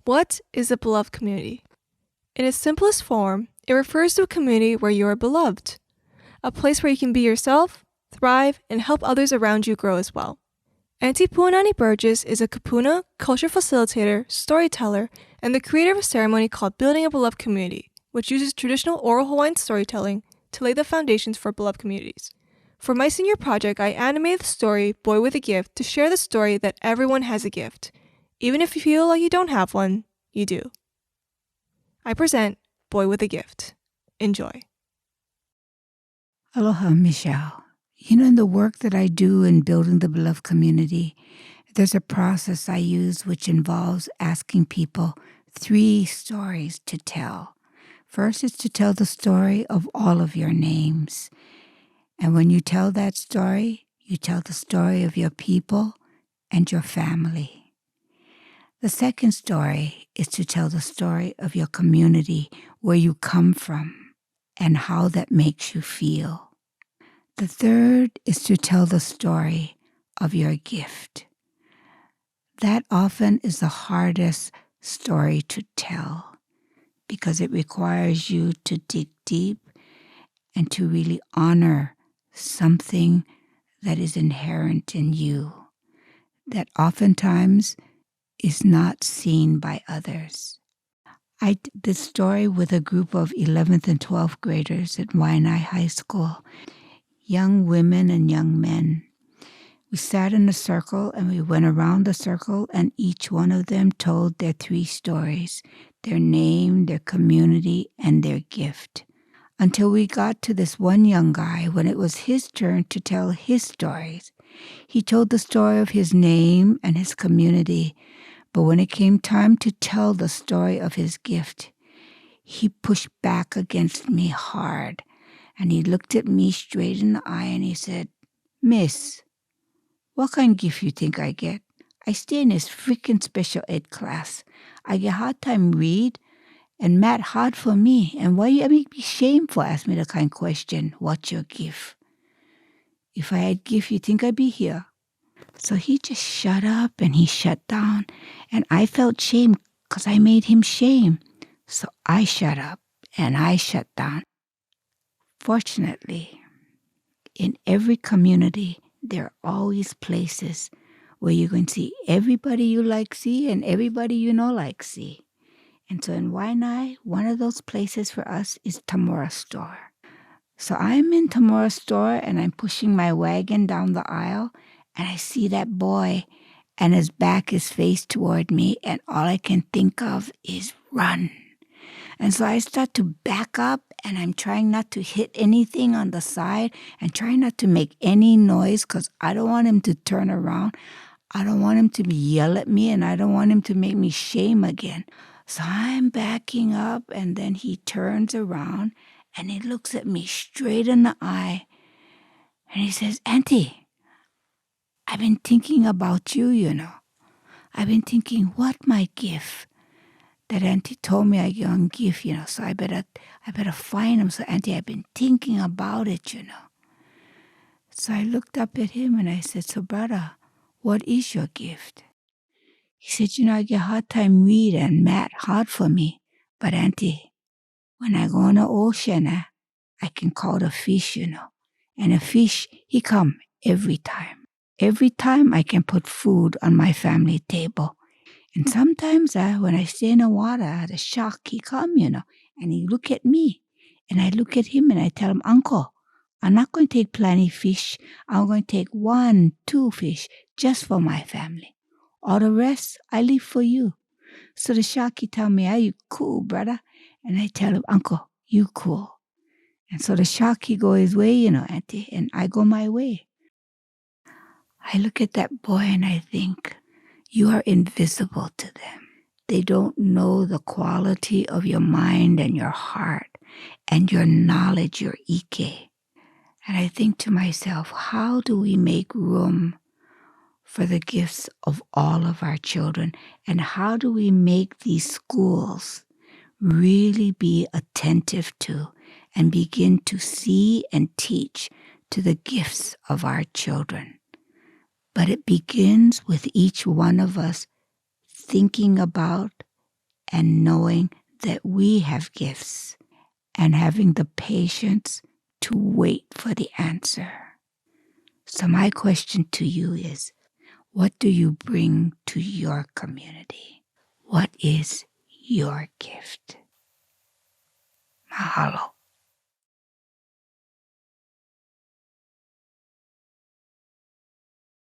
What is a beloved community? In its simplest form, it refers to a community where you are beloved, a place where you can be yourself, thrive, and help others around you grow as well. Auntie Puanani Burgess is a Kupuna culture facilitator, storyteller, and the creator of a ceremony called Building a Beloved Community, which uses traditional oral Hawaiian storytelling to lay the foundations for beloved communities. For my senior project, I animated the story Boy with a Gift to share the story that everyone has a gift. Even if you feel like you don't have one, you do. I present Boy with a Gift. Enjoy. Aloha, Michelle. In the work that I do in building the beloved community, there's a process I use which involves asking people 3 stories to tell. First is to tell the story of all of your names. And when you tell that story, you tell the story of your people and your family. The second story is to tell the story of your community, where you come from, and how that makes you feel. The third is to tell the story of your gift. That often is the hardest story to tell because it requires you to dig deep and to really honor something that is inherent in you that oftentimes is not seen by others. I did this story with a group of 11th and 12th graders at Waianae High School, young women and young men. We sat in a circle and we went around the circle, and each one of them told their 3 stories, their name, their community, and their gift. Until we got to this one young guy when it was his turn to tell his stories. He told the story of his name and his community, but when it came time to tell the story of his gift, he pushed back against me hard, and he looked at me straight in the eye and he said, "Miss, what kind of gift you think I get? I stay in this freaking special ed class. I get hard time read, and math hard for me. And why you make me shameful? Ask me the kind of question, what's your gift? If I had gift, you think I'd be here?" So he just shut up and he shut down. And I felt shame because I made him shame. So I shut up and I shut down. Fortunately, in every community, there are always places where you can see everybody you like see and everybody you know like see. And so in Waianae, one of those places for us is Tamora Store. So I'm in Tamora Store and I'm pushing my wagon down the aisle, and I see that boy and his back is faced toward me, and all I can think of is run. And so I start to back up, and I'm trying not to hit anything on the side and trying not to make any noise because I don't want him to turn around. I don't want him to yell at me, and I don't want him to make me shame again. So I'm backing up, and then he turns around, and he looks at me straight in the eye, and he says, "Auntie, I've been thinking about you, I've been thinking, what my gift? That Auntie told me I can give, so I better find him. So Auntie, I've been thinking about it, So I looked up at him and I said, "So brother, what is your gift?" He said, "I get hard time read and math hard for me. But Auntie, when I go in the ocean, I can call the fish, And a fish, he come every time. Every time I can put food on my family table. And sometimes when I stay in the water, the shark, he come, and he look at me. And I look at him and I tell him, "Uncle, I'm not going to take plenty fish. I'm going to take 1, 2 fish just for my family. All the rest, I leave for you." So the shark, he tell me, "Are you cool, brother?" And I tell him, "Uncle, you cool." And so the shark, he go his way, Auntie, and I go my way. I look at that boy and I think, you are invisible to them. They don't know the quality of your mind and your heart and your knowledge, your ike. And I think to myself, how do we make room for the gifts of all of our children? And how do we make these schools really be attentive to and begin to see and teach to the gifts of our children? But it begins with each one of us thinking about and knowing that we have gifts and having the patience to wait for the answer. So my question to you is, what do you bring to your community? What is your gift? Mahalo.